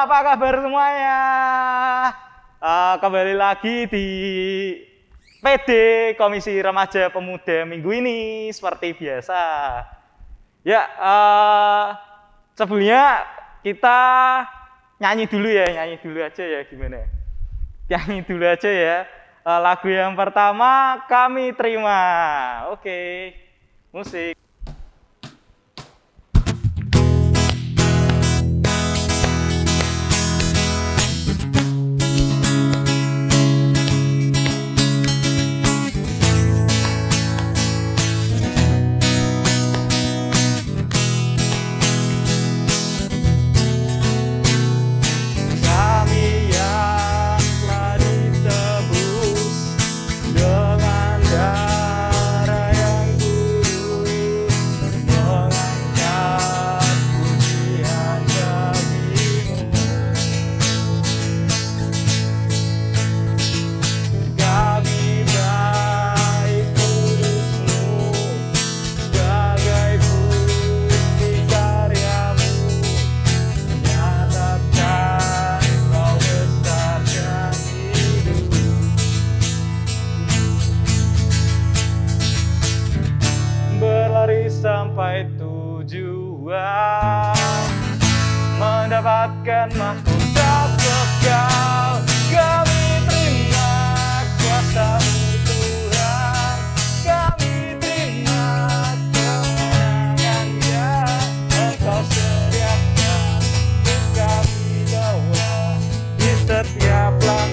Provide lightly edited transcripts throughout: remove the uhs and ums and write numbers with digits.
apa kabar semuanya? Kembali lagi di PD Komisi Remaja Pemuda minggu ini seperti biasa. Ya, sebelumnya kita nyanyi dulu aja ya, gimana? Nyanyi dulu aja ya. Lagu yang pertama Kami Terima. Oke, musik. Sampai tujuan, mendapatkan mahkota kekal. Kami terima kuasa-Mu Tuhan, kami terima kemenangan yang Engkau sediakan untuk kami bawa di setiap langkah.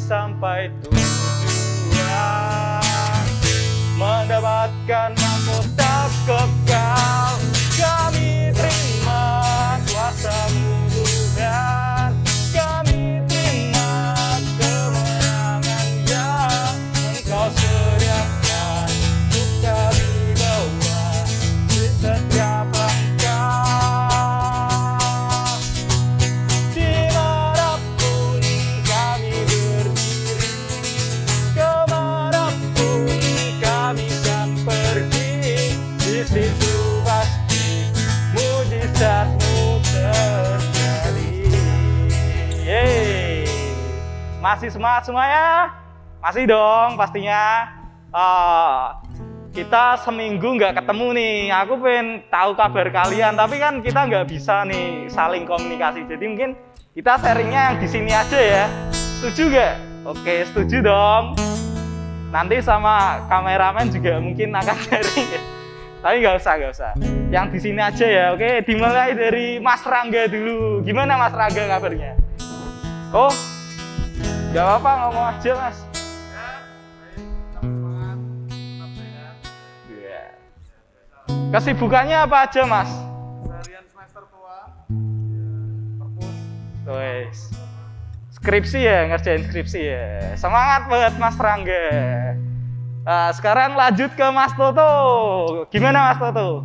Sampai tujuan, mendapatkan mahkota kekal. Kami terima kuasa-Mu Tuhan, kami terima kemenangan yang Engkau sediakan untuk kami bawa di setiap langkah. Situ pasti mujizat-Mu terjadi. Yeay. Masih semangat semuanya? Masih dong pastinya. Kita seminggu nggak ketemu nih. Aku pengen tahu kabar kalian, tapi kan kita nggak bisa nih saling komunikasi. Jadi mungkin kita sharingnya yang di sini aja ya. Setuju nggak? Oke, setuju dong. Nanti sama kameramen juga mungkin akan sharing ya. Tapi nggak usah. Yang di sini aja ya, oke. Dimulai dari Mas Rangga dulu. Gimana Mas Rangga kabarnya? Oh, nggak apa-apa, ngomong aja Mas. Ya. Kesibukannya apa aja Mas? Harian semester tua, perpus. Skripsi ya, ngerjain skripsi ya. Semangat buat Mas Rangga. Nah, sekarang lanjut ke Mas Toto. Gimana Mas Toto?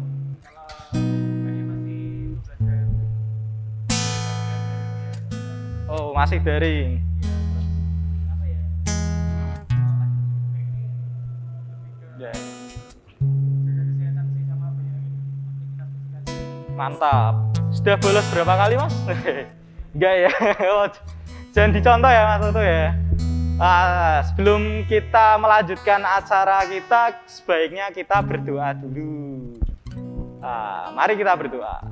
Oh, masih daring. Ya. Mantap. Sudah bolos berapa kali Mas? Enggak ya. Jangan dicontoh ya Mas Toto ya. Sebelum kita melanjutkan acara kita, sebaiknya kita berdoa dulu. Mari kita berdoa.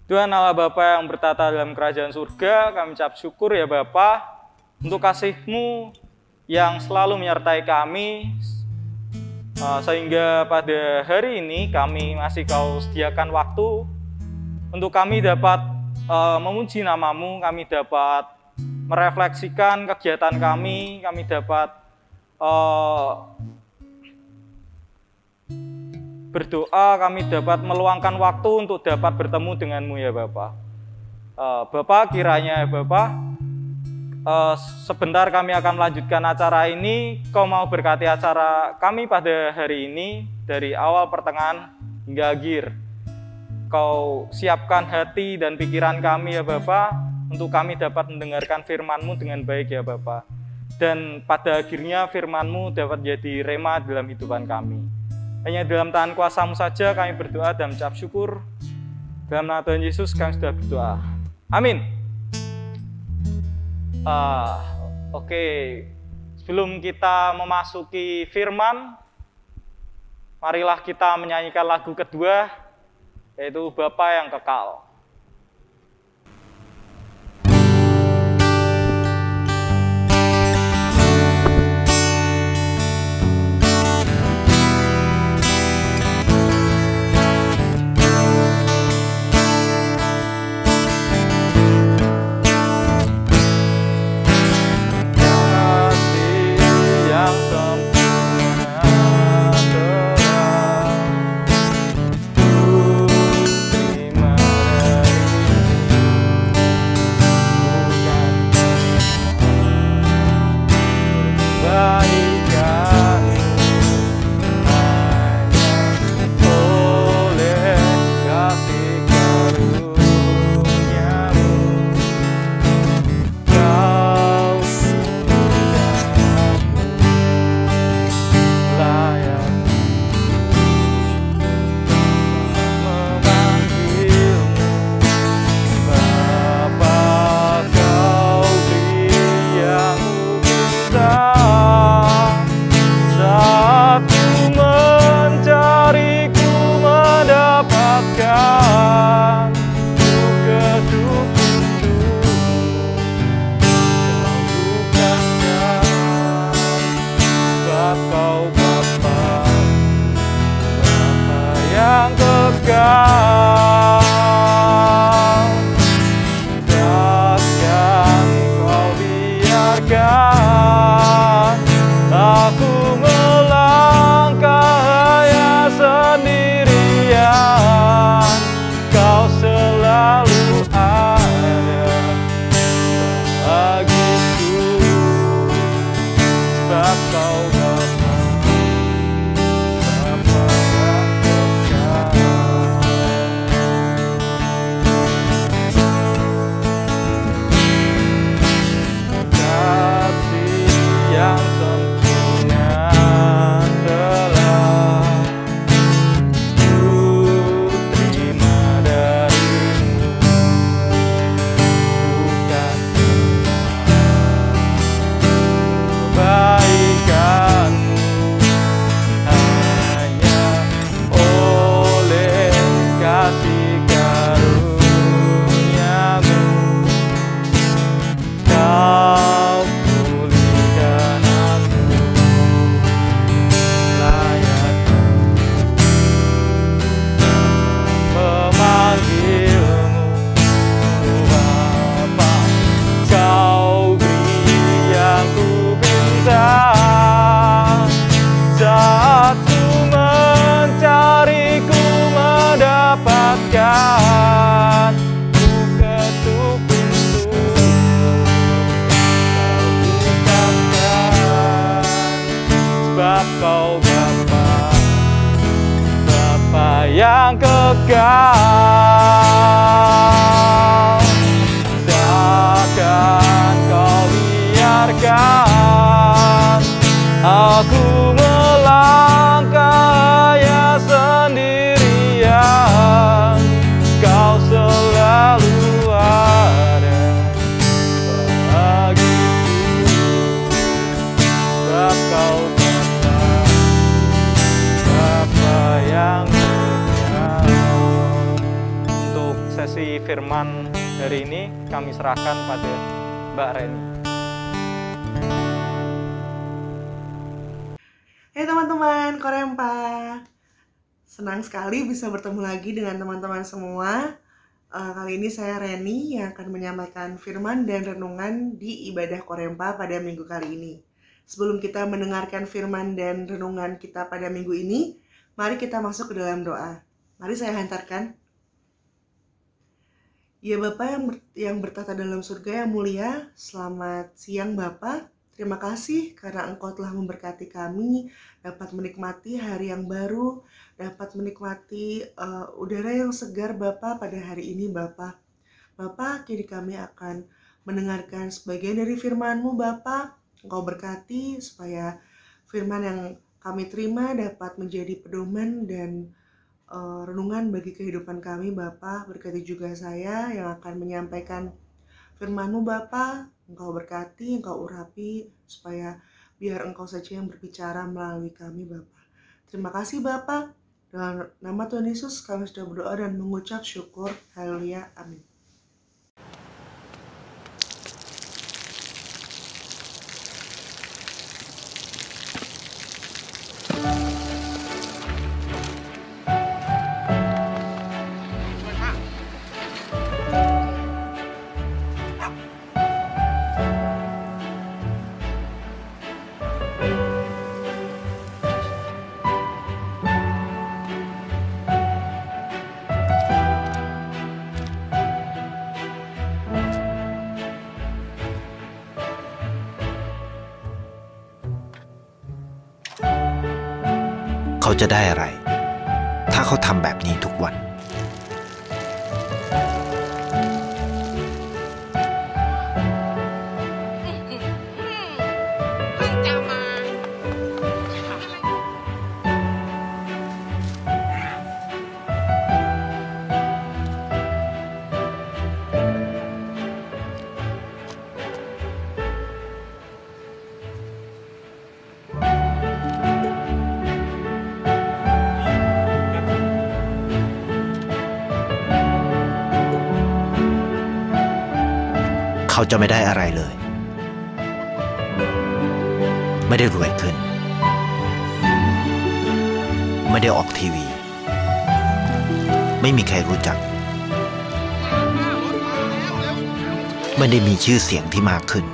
Tuhan Allah Bapa yang bertata dalam kerajaan surga, kami ucap syukur ya Bapa untuk kasih-Mu yang selalu menyertai kami, sehingga pada hari ini kami masih Kau sediakan waktu untuk kami dapat memuji nama-Mu, kami dapat merefleksikan kegiatan kami dapat berdoa, kami dapat meluangkan waktu untuk dapat bertemu dengan-Mu ya Bapa. Bapak, kiranya ya Bapak, sebentar kami akan melanjutkan acara ini. Kau mau berkati acara kami pada hari ini dari awal pertengahan hingga akhir. Kau siapkan hati dan pikiran kami ya Bapak, untuk kami dapat mendengarkan firman-Mu dengan baik ya Bapak. Dan pada akhirnya firman-Mu dapat jadi rema dalam hidupan kami. Hanya dalam tangan kuasa-Mu saja kami berdoa dan mengucap syukur. Dalam nama Tuhan Yesus kami sudah berdoa. Amin. Oke. Sebelum kita memasuki firman, marilah kita menyanyikan lagu kedua, yaitu Bapa yang Kekal. Yang kekal, takkan Kau biarkan aku melangkah hanya sendirian. Kau selalu ada bagiku, sebab Kau Bapa yang kekal. ekspresi firman hari ini kami serahkan pada Mbak Reni. Hai teman-teman Korempa, senang sekali bisa bertemu lagi dengan teman-teman semua. Kali ini saya Reni yang akan menyampaikan firman dan renungan di ibadah Korempa pada minggu kali ini. Sebelum kita mendengarkan firman dan renungan kita pada minggu ini, mari kita masuk ke dalam doa. Mari saya hantarkan. Ya Bapa yang bertata dalam surga yang mulia, selamat siang Bapa. Terima kasih karena Engkau telah memberkati kami dapat menikmati hari yang baru, dapat menikmati udara yang segar Bapa pada hari ini Bapa. Bapa, kini kami akan mendengarkan sebagian dari firman-Mu Bapa. Engkau berkati supaya firman yang kami terima dapat menjadi pedoman dan renungan bagi kehidupan kami Bapa. Berkati juga saya yang akan menyampaikan firman-Mu Bapa. Engkau berkati, Engkau urapi supaya biar Engkau saja yang berbicara melalui kami Bapa. Terima kasih Bapa. Dalam nama Tuhan Yesus kami sudah berdoa dan mengucap syukur. Haleluya. Amin.เขาจะได้อะไรถ้าเขาทำแบบนี้ทุกวันเขาจะไม่ได้อะไรเลยไม่ได้รวยขึ้นไม่ได้ออกทีวีไม่มีใครรู้จักไม่ได้มีชื่อเสียงที่มากขึ้น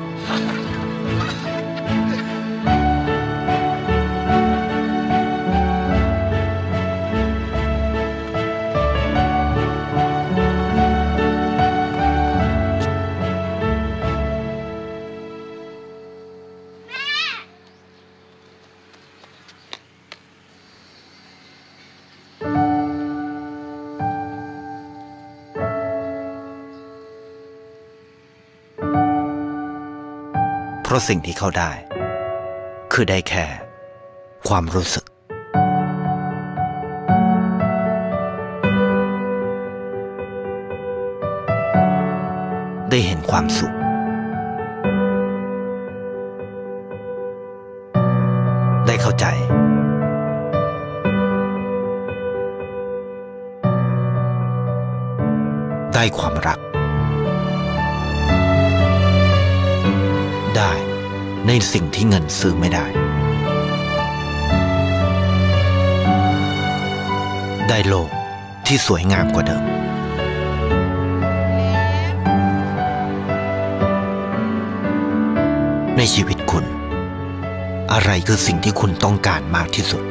เพราะสิ่งที่เขาได้คือได้แค่ความรู้สึกได้เห็นความสุขได้เข้าใจได้ความรักได้ในสิ่งที่เงินซื้อไม่ได้ได้โลกที่สวยงามกว่าเดิมในชีวิตคุณอะไรคือสิ่งที่คุณต้องการมากที่สุด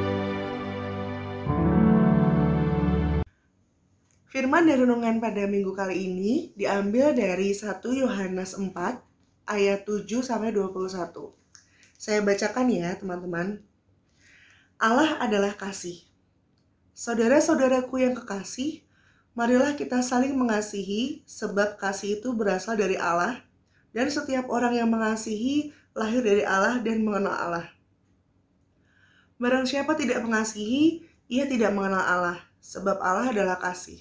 Firman dan renungan pada minggu kali ini diambil dari 1 Yohanes 4 ayat 7-21. Saya bacakan ya teman-teman. Allah adalah kasih. Saudara-saudaraku yang kekasih, marilah kita saling mengasihi sebab kasih itu berasal dari Allah dan setiap orang yang mengasihi lahir dari Allah dan mengenal Allah. Barang siapa tidak mengasihi, ia tidak mengenal Allah sebab Allah adalah kasih.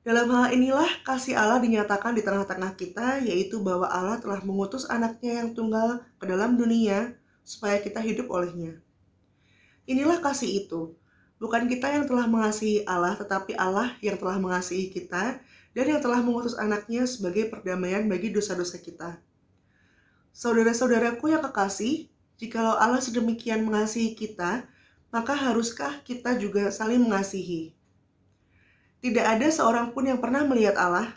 Dalam hal inilah kasih Allah dinyatakan di tengah-tengah kita, yaitu bahwa Allah telah mengutus anaknya yang tunggal ke dalam dunia supaya kita hidup olehnya. Inilah kasih itu, Bukan kita yang telah mengasihi Allah, tetapi Allah yang telah mengasihi kita dan yang telah mengutus anaknya sebagai perdamaian bagi dosa-dosa kita. Saudara-saudaraku yang kekasih, jikalau Allah sedemikian mengasihi kita, maka haruskah kita juga saling mengasihi? Tidak ada seorang pun yang pernah melihat Allah,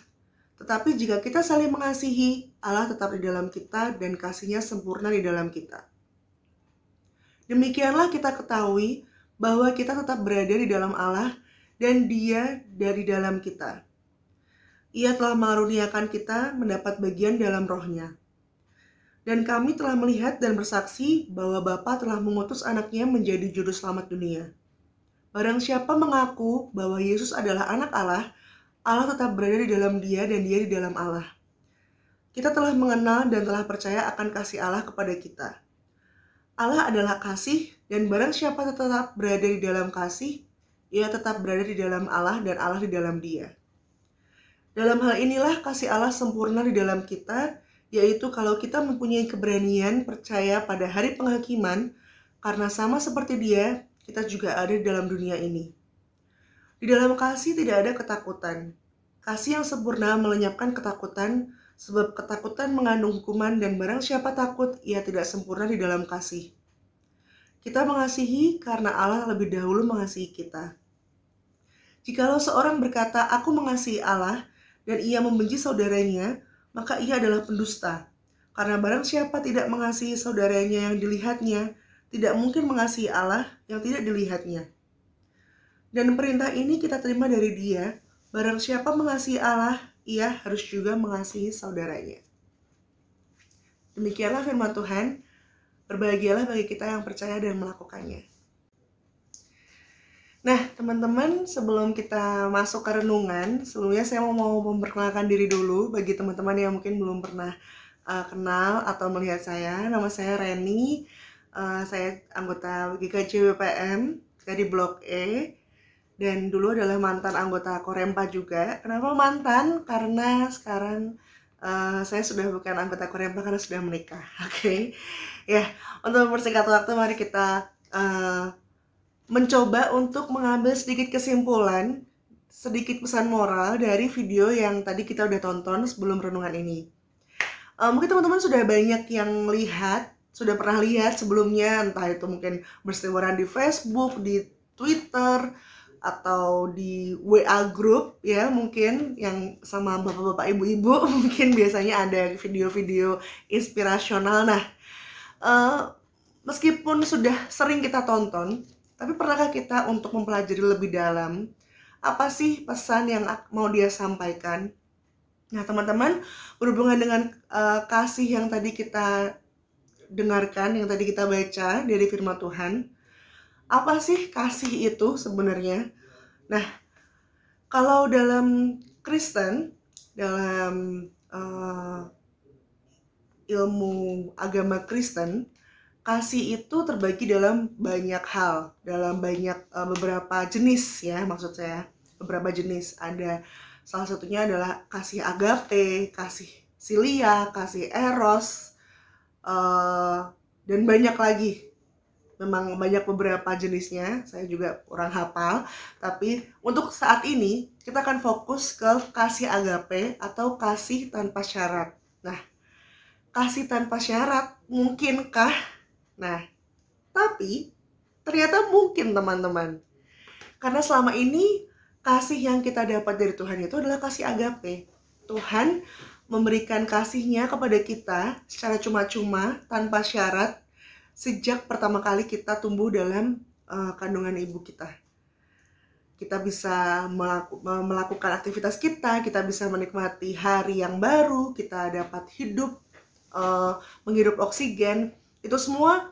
tetapi jika kita saling mengasihi, Allah tetap di dalam kita dan kasih-Nya sempurna di dalam kita. Demikianlah kita ketahui bahwa kita tetap berada di dalam Allah dan Dia dari dalam kita. Ia telah mengaruniakan kita mendapat bagian dalam Roh-Nya. Dan kami telah melihat dan bersaksi bahwa Bapa telah mengutus anaknya menjadi juru selamat dunia. Barang siapa mengaku bahwa Yesus adalah anak Allah, Allah tetap berada di dalam dia dan dia di dalam Allah. Kita telah mengenal dan telah percaya akan kasih Allah kepada kita. Allah adalah kasih dan barang siapa tetap berada di dalam kasih, ia tetap berada di dalam Allah dan Allah di dalam dia. Dalam hal inilah kasih Allah sempurna di dalam kita, yaitu kalau kita mempunyai keberanian percaya pada hari penghakiman, karena sama seperti Dia, kita juga ada di dalam dunia ini. Di dalam kasih tidak ada ketakutan. Kasih yang sempurna melenyapkan ketakutan, sebab ketakutan mengandung hukuman dan barang siapa takut, ia tidak sempurna di dalam kasih. Kita mengasihi karena Allah lebih dahulu mengasihi kita. Jikalau seorang berkata, "Aku mengasihi Allah," dan ia membenci saudaranya, maka ia adalah pendusta. Karena barang siapa tidak mengasihi saudaranya yang dilihatnya, tidak mungkin mengasihi Allah yang tidak dilihatnya. Dan perintah ini kita terima dari Dia, barang siapa mengasihi Allah, ia harus juga mengasihi saudaranya. Demikianlah firman Tuhan, berbahagialah bagi kita yang percaya dan melakukannya. Nah, teman-teman, sebelum kita masuk ke renungan, sebelumnya saya mau memperkenalkan diri dulu bagi teman-teman yang mungkin belum pernah kenal atau melihat saya. Nama saya Reni, saya anggota GKJ WPM dari Blok E, dan dulu adalah mantan anggota Korempa juga. Kenapa mantan? Karena sekarang saya sudah bukan anggota Korempa karena sudah menikah. Oke. Ya, untuk mempersingkat waktu, mari kita mencoba untuk mengambil sedikit kesimpulan, sedikit pesan moral dari video yang tadi kita udah tonton sebelum renungan ini. Mungkin teman-teman sudah banyak yang lihat, sudah pernah lihat sebelumnya, entah itu mungkin berseliweran di Facebook, di Twitter, atau di WA group ya, mungkin yang sama bapak-bapak ibu-ibu mungkin biasanya ada video-video inspirasional. Nah, meskipun sudah sering kita tonton, tapi pernahkah kita untuk mempelajari lebih dalam apa sih pesan yang mau dia sampaikan? Nah, teman-teman, berhubungan dengan kasih yang tadi kita dengarkan, yang tadi kita baca dari firman Tuhan, apa sih kasih itu sebenarnya? Nah, kalau dalam Kristen, dalam ilmu agama Kristen, kasih itu terbagi dalam banyak hal, dalam banyak beberapa jenis ya, maksud saya beberapa jenis. Ada salah satunya adalah kasih agape, kasih philia, kasih eros, dan banyak lagi. Memang banyak beberapa jenisnya, saya juga kurang hafal. Tapi untuk saat ini kita akan fokus ke kasih agape atau kasih tanpa syarat. Nah, kasih tanpa syarat mungkinkah? Nah, tapi ternyata mungkin, teman-teman. Karena selama ini kasih yang kita dapat dari Tuhan itu adalah kasih agape. Tuhan memberikan kasih-Nya kepada kita secara cuma-cuma, tanpa syarat, sejak pertama kali kita tumbuh dalam kandungan ibu kita. Kita bisa melakukan aktivitas kita bisa menikmati hari yang baru, kita dapat hidup, menghirup oksigen. Itu semua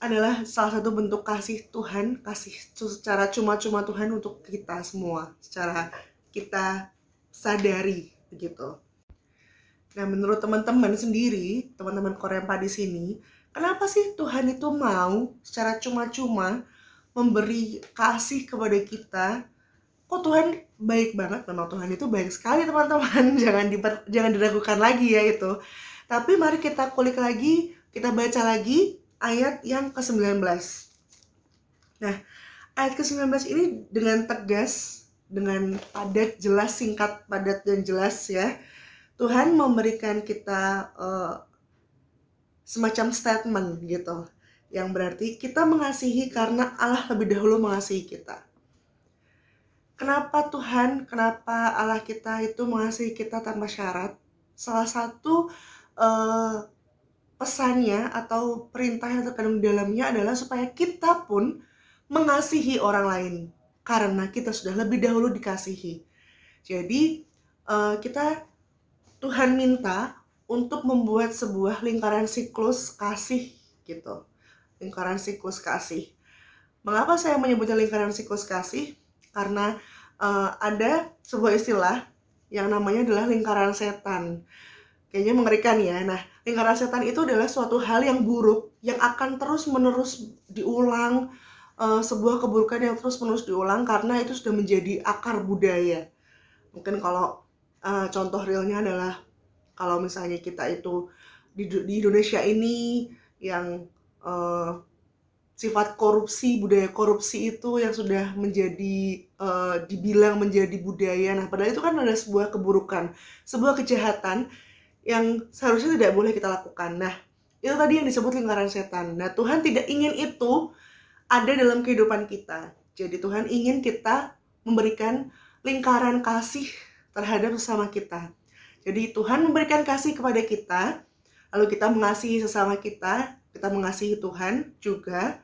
adalah salah satu bentuk kasih Tuhan, kasih secara cuma-cuma Tuhan untuk kita semua, secara kita sadari begitu. Nah, menurut teman-teman sendiri, teman-teman Korempa di sini, kenapa sih Tuhan itu mau secara cuma-cuma memberi kasih kepada kita? Kok Tuhan baik banget? Memang Tuhan itu baik sekali, teman-teman. Jangan diragukan lagi ya itu. Tapi mari kita kulik lagi, kita baca lagi ayat yang ke-19. Nah, ayat ke-19 ini dengan tegas, dengan padat, jelas, singkat, padat, dan jelas ya. Tuhan memberikan kita semacam statement gitu, yang berarti kita mengasihi karena Allah lebih dahulu mengasihi kita. Kenapa Allah kita itu mengasihi kita tanpa syarat? Salah satu pesannya atau perintah yang terkandung di dalamnya adalah supaya kita pun mengasihi orang lain karena kita sudah lebih dahulu dikasihi. Jadi Tuhan minta untuk membuat sebuah lingkaran siklus kasih gitu. Lingkaran siklus kasih. Mengapa saya menyebutnya lingkaran siklus kasih? Karena ada sebuah istilah yang namanya adalah lingkaran setan. Kayaknya mengerikan ya. Nah, lingkaran setan itu adalah suatu hal yang buruk yang akan terus-menerus diulang, sebuah keburukan yang terus-menerus diulang karena itu sudah menjadi akar budaya. Mungkin kalau contoh realnya adalah kalau misalnya kita itu di Indonesia ini yang sifat korupsi, budaya korupsi itu yang sudah menjadi dibilang menjadi budaya. Nah, padahal itu kan adalah sebuah keburukan, sebuah kejahatan yang seharusnya tidak boleh kita lakukan. Nah, itu tadi yang disebut lingkaran setan. Nah, Tuhan tidak ingin itu ada dalam kehidupan kita. Jadi Tuhan ingin kita memberikan lingkaran kasih terhadap sesama kita. Jadi Tuhan memberikan kasih kepada kita, lalu kita mengasihi sesama kita mengasihi Tuhan juga.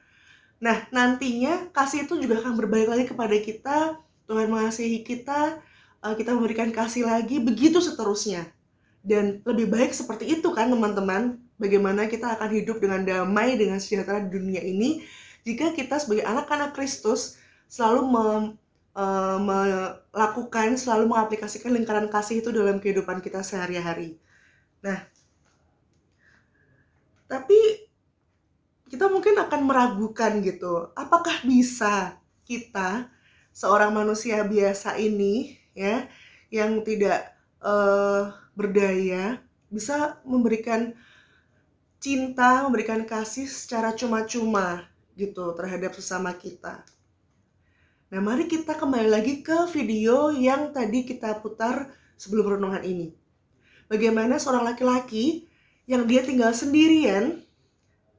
Nah, nantinya kasih itu juga akan berbalik lagi kepada kita. Tuhan mengasihi kita, kita memberikan kasih lagi, begitu seterusnya. Dan lebih baik seperti itu kan teman-teman. Bagaimana kita akan hidup dengan damai, dengan sejahtera di dunia ini jika kita sebagai anak-anak Kristus selalu melakukan, selalu mengaplikasikan lingkaran kasih itu dalam kehidupan kita sehari-hari. Nah, tapi kita mungkin akan meragukan gitu, apakah bisa kita, seorang manusia biasa ini ya, yang tidak berdaya, bisa memberikan cinta, memberikan kasih secara cuma-cuma gitu terhadap sesama kita. Nah, mari kita kembali lagi ke video yang tadi kita putar sebelum renungan ini. Bagaimana seorang laki-laki yang dia tinggal sendirian,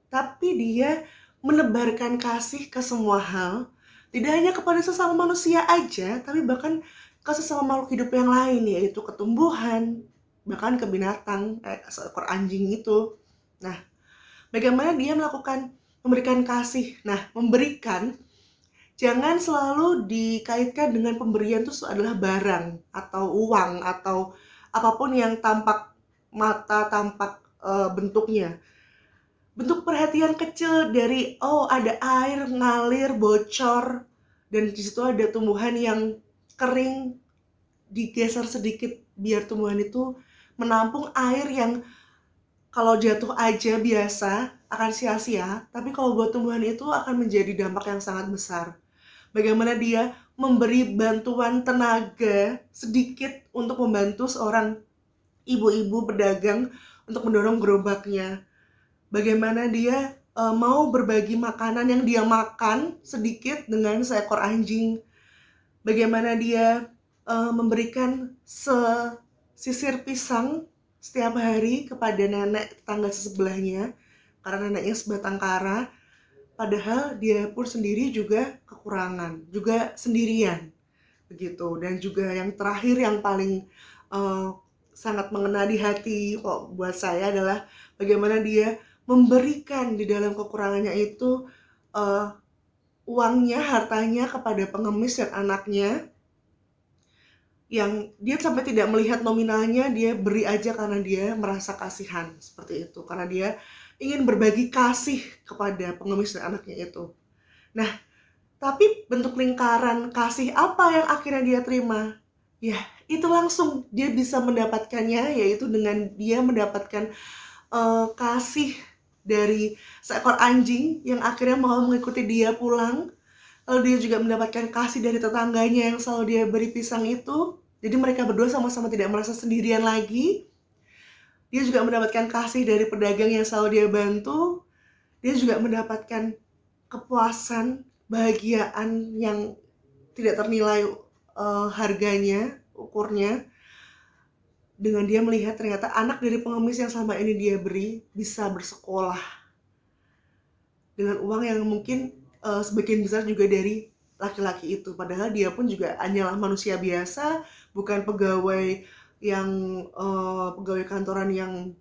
tapi dia menebarkan kasih ke semua hal, tidak hanya kepada sesama manusia aja, tapi bahkan ke sesama makhluk hidup yang lain, yaitu ke tumbuhan, bahkan ke binatang, seekor anjing itu. Nah, bagaimana dia memberikan kasih. Nah, memberikan jangan selalu dikaitkan dengan pemberian itu adalah barang atau uang atau apapun yang tampak mata, tampak bentuknya. Bentuk perhatian kecil dari ada air ngalir bocor dan di situ ada tumbuhan yang kering, digeser sedikit biar tumbuhan itu menampung air yang kalau jatuh aja biasa akan sia-sia, tapi kalau buat tumbuhan itu akan menjadi dampak yang sangat besar. Bagaimana dia memberi bantuan tenaga sedikit untuk membantu seorang ibu-ibu pedagang untuk mendorong gerobaknya. Bagaimana dia mau berbagi makanan yang dia makan sedikit dengan seekor anjing. Bagaimana dia memberikan sisir pisang setiap hari kepada nenek tetangga sebelahnya karena neneknya sebatang kara, padahal dia pun sendiri juga kekurangan, juga sendirian begitu. Dan juga yang terakhir yang paling sangat mengena di hati buat saya adalah bagaimana dia memberikan di dalam kekurangannya itu uangnya, hartanya kepada pengemis dan anaknya, yang dia sampai tidak melihat nominalnya, dia beri aja karena dia merasa kasihan seperti itu, karena dia ingin berbagi kasih kepada pengemis dan anaknya itu. Nah, tapi bentuk lingkaran kasih apa yang akhirnya dia terima? Ya, itu langsung dia bisa mendapatkannya, yaitu dengan dia mendapatkan kasih dari seekor anjing yang akhirnya mau mengikuti dia pulang. Lalu dia juga mendapatkan kasih dari tetangganya yang selalu dia beri pisang itu. Jadi mereka berdua sama-sama tidak merasa sendirian lagi. Dia juga mendapatkan kasih dari pedagang yang selalu dia bantu. Dia juga mendapatkan kepuasan kebahagiaan yang tidak ternilai harganya, ukurnya, dengan dia melihat ternyata anak dari pengemis yang selama ini dia beri bisa bersekolah dengan uang yang mungkin sebagian besar juga dari laki-laki itu, padahal dia pun juga hanyalah manusia biasa, bukan pegawai yang pegawai kantoran yang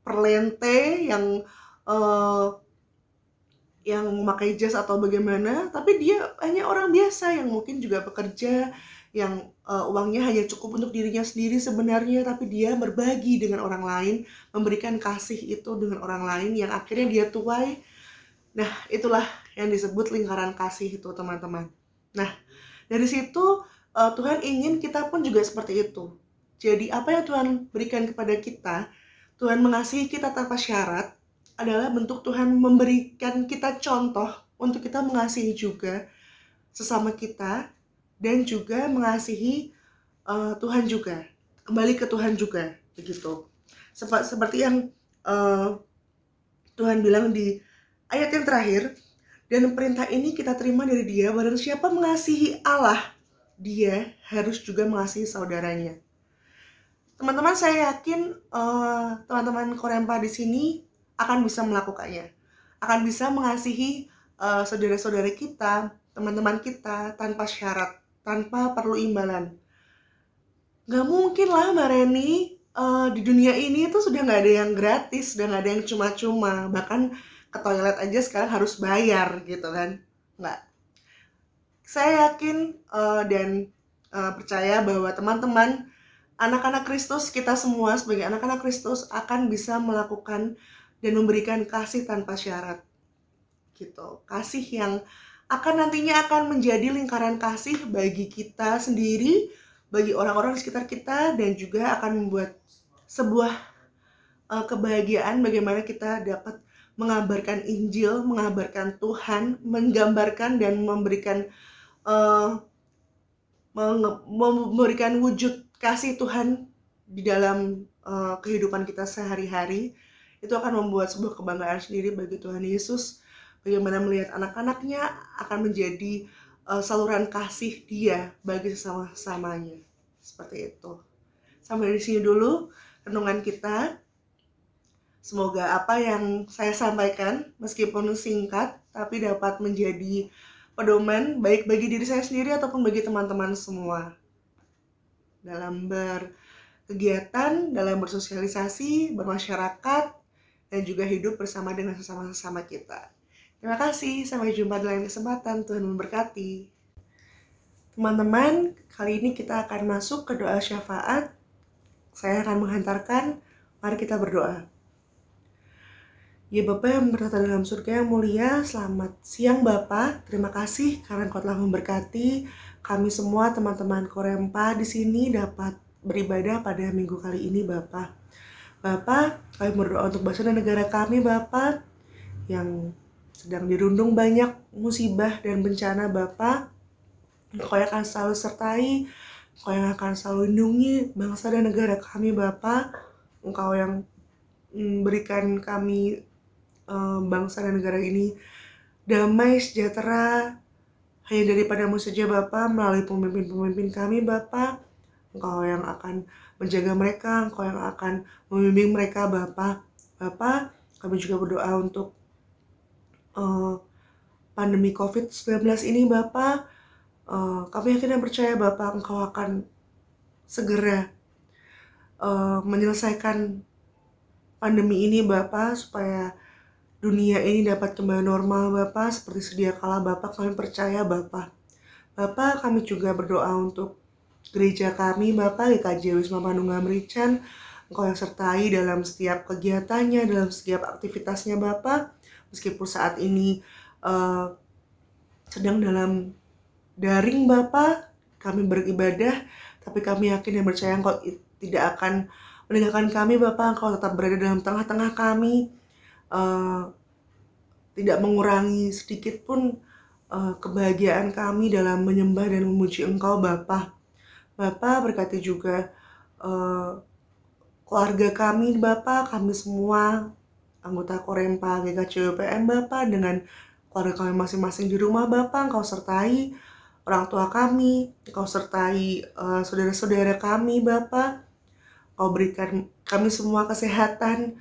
perlente, yang memakai jas atau bagaimana, tapi dia hanya orang biasa yang mungkin juga bekerja, yang uangnya hanya cukup untuk dirinya sendiri sebenarnya, tapi dia berbagi dengan orang lain, memberikan kasih itu dengan orang lain yang akhirnya dia tuai. Nah, itulah yang disebut lingkaran kasih itu, teman-teman. Nah, dari situ Tuhan ingin kita pun juga seperti itu. Jadi apa yang Tuhan berikan kepada kita, Tuhan mengasihi kita tanpa syarat, adalah bentuk Tuhan memberikan kita contoh untuk kita mengasihi juga sesama kita, dan juga mengasihi Tuhan juga, kembali ke Tuhan juga, begitu. Seperti yang Tuhan bilang di ayat yang terakhir, dan perintah ini kita terima dari Dia, barang siapa mengasihi Allah, dia harus juga mengasihi saudaranya. Teman-teman, saya yakin teman-teman Korempa di sini akan bisa melakukannya, akan bisa mengasihi saudara-saudara kita, teman-teman kita tanpa syarat, tanpa perlu imbalan. Gak mungkin lah Mbak Reni, di dunia ini tuh sudah gak ada yang gratis, sudah gak ada yang cuma-cuma, bahkan ke toilet aja sekarang harus bayar gitu kan. Nggak. Saya yakin dan percaya bahwa teman-teman, anak-anak Kristus, kita semua sebagai anak-anak Kristus akan bisa melakukan dan memberikan kasih tanpa syarat gitu. Kasih yang nantinya akan menjadi lingkaran kasih bagi kita sendiri, bagi orang-orang di sekitar kita, dan juga akan membuat sebuah kebahagiaan bagaimana kita dapat mengabarkan Injil, mengabarkan Tuhan, menggambarkan dan memberikan wujud kasih Tuhan di dalam kehidupan kita sehari-hari. Itu akan membuat sebuah kebanggaan sendiri bagi Tuhan Yesus, bagaimana melihat anak-anaknya akan menjadi saluran kasih Dia bagi sesama-samanya. Seperti itu. Sampai di sini dulu renungan kita. Semoga apa yang saya sampaikan, meskipun singkat, tapi dapat menjadi pedoman baik bagi diri saya sendiri ataupun bagi teman-teman semua. Dalam berkegiatan, dalam bersosialisasi, bermasyarakat, dan juga hidup bersama dengan sesama-sesama kita. Terima kasih, sampai jumpa di lain kesempatan. Tuhan memberkati. Teman-teman, kali ini kita akan masuk ke doa syafaat. Saya akan menghantarkan, mari kita berdoa. Ya Bapa yang bertata dalam surga yang mulia, selamat siang Bapa. Terima kasih karena Engkau telah memberkati kami semua teman-teman Korempa di sini dapat beribadah pada minggu kali ini Bapa. Bapa, kami berdoa untuk bangsa dan negara kami Bapa yang sedang dirundung banyak musibah dan bencana Bapa. Engkau yang akan selalu sertai, Engkau yang akan selalu lindungi bangsa dan negara kami Bapa. Engkau yang berikan kami bangsa dan negara ini damai, sejahtera, hanya daripadamu saja Bapa, melalui pemimpin-pemimpin kami Bapa. Engkau yang akan menjaga mereka, Engkau yang akan membimbing mereka Bapa. Bapa, kami juga berdoa untuk pandemi COVID-19 ini Bapa. Kami yakin dan percaya Bapa, Engkau akan segera menyelesaikan pandemi ini Bapa, supaya dunia ini dapat kembali normal Bapa, seperti sedia kala Bapa. Kami percaya Bapa. Bapa, kami juga berdoa untuk gereja kami Bapa, GKJ Wisma Panunggal Merican. Engkau yang sertai dalam setiap kegiatannya, dalam setiap aktivitasnya Bapa. Meskipun saat ini sedang dalam daring Bapa, kami beribadah, tapi kami yakin dan percaya Engkau tidak akan meninggalkan kami Bapa. Engkau tetap berada dalam tengah-tengah kami, tidak mengurangi sedikit pun kebahagiaan kami dalam menyembah dan memuji Engkau Bapa. Bapa, berkati juga keluarga kami Bapa, kami semua anggota Korempa GKJ UPM Bapa, dengan keluarga kami masing-masing di rumah Bapa. Engkau sertai orang tua kami, Engkau sertai saudara-saudara kami Bapa. Engkau berikan kami semua kesehatan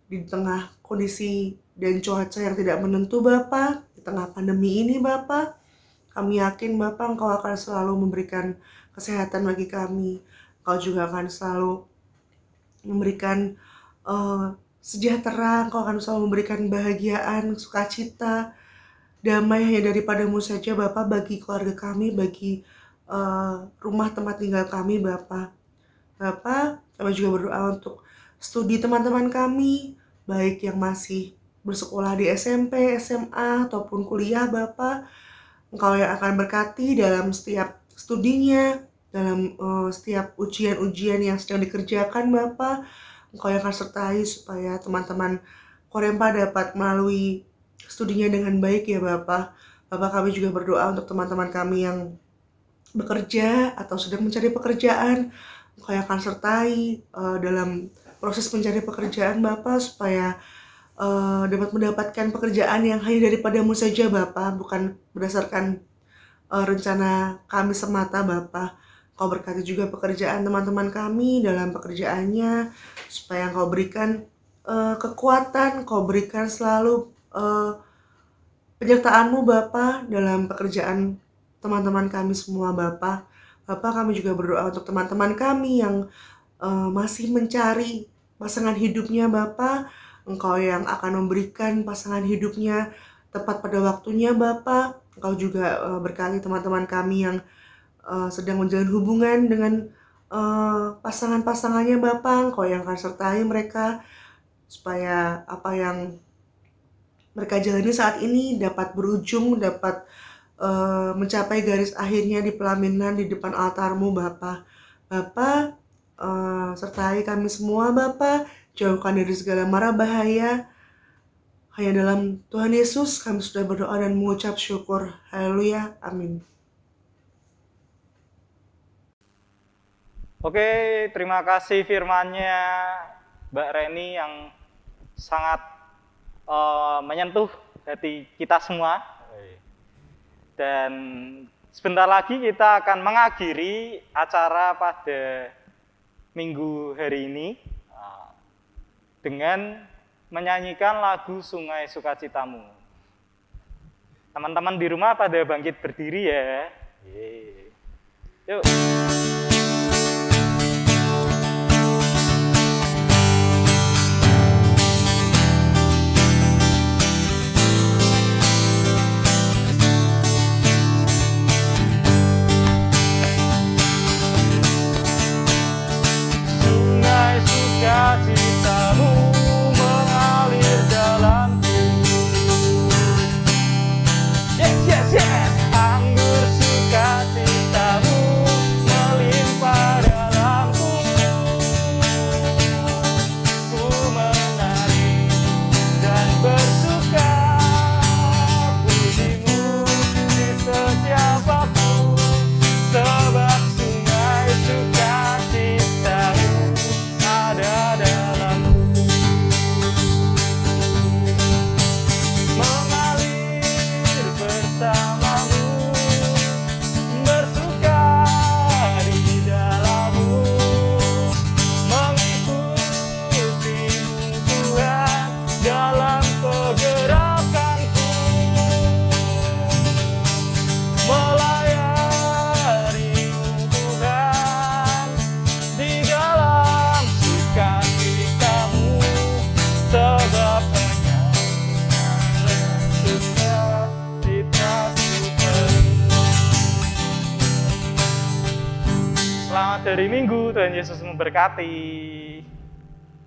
di tengah kondisi dan cuaca yang tidak menentu Bapa. Di tengah pandemi ini Bapa, kami yakin Bapa Engkau akan selalu memberikan kesehatan bagi kami. Engkau juga akan selalu memberikan sejahtera, Engkau akan selalu memberikan bahagiaan, sukacita, damai hanya daripadamu saja Bapa bagi keluarga kami, bagi rumah tempat tinggal kami Bapa. Bapa, kami juga berdoa untuk studi teman-teman kami, baik yang masih bersekolah di SMP, SMA, ataupun kuliah Bapa. Engkau yang akan berkati dalam setiap studinya, dalam setiap ujian-ujian yang sedang dikerjakan Bapa. Engkau yang akan sertai supaya teman-teman Korempa dapat melalui studinya dengan baik ya Bapa. Bapa, kami juga berdoa untuk teman-teman kami yang bekerja atau sedang mencari pekerjaan. Engkau yang akan sertai dalam proses mencari pekerjaan Bapa, supaya dapat mendapatkan pekerjaan yang hanya daripadamu saja Bapa, bukan berdasarkan rencana kami semata Bapa. Kau berkati juga pekerjaan teman-teman kami dalam pekerjaannya, supaya Engkau berikan kekuatan, Kau berikan selalu penyertaan-Mu Bapa dalam pekerjaan teman-teman kami semua Bapa. Bapa, kami juga berdoa untuk teman-teman kami yang masih mencari pasangan hidupnya Bapa. Engkau yang akan memberikan pasangan hidupnya tepat pada waktunya Bapa. Engkau juga berkati teman-teman kami yang sedang menjalin hubungan dengan pasangan-pasangannya Bapa. Engkau yang akan sertai mereka supaya apa yang mereka jalani saat ini dapat berujung, dapat mencapai garis akhirnya di pelaminan di depan altar-Mu Bapa. Bapa, sertai kami semua Bapa, jauhkan dari segala mara bahaya. Hanya dalam Tuhan Yesus kami sudah berdoa dan mengucap syukur. Haleluya, amin. Oke, terima kasih firman-Nya Mbak Reni yang sangat menyentuh hati kita semua. Dan sebentar lagi kita akan mengakhiri acara pada minggu hari ini dengan menyanyikan lagu Sungai Sukacitamu. Teman-teman di rumah pada bangkit berdiri ya. Yuk. Sukacitamu mengalir dalamku. Yes, yes, yes. Anggur sukacitamu melimpah dalamku. Ku menari dan bersuka pujimu di setiap waktu, sebab sungai sukacitamu ada dalamku. Mengalir bersamamu, bersuka di dalammu, mengikutimu Tuhan dalam pergerakanku, melayanimu Tuhan di dalam sukacitamu, sebab hanya sukacitamu penuh. Selamat hari Minggu, Tuhan Yesus memberkati.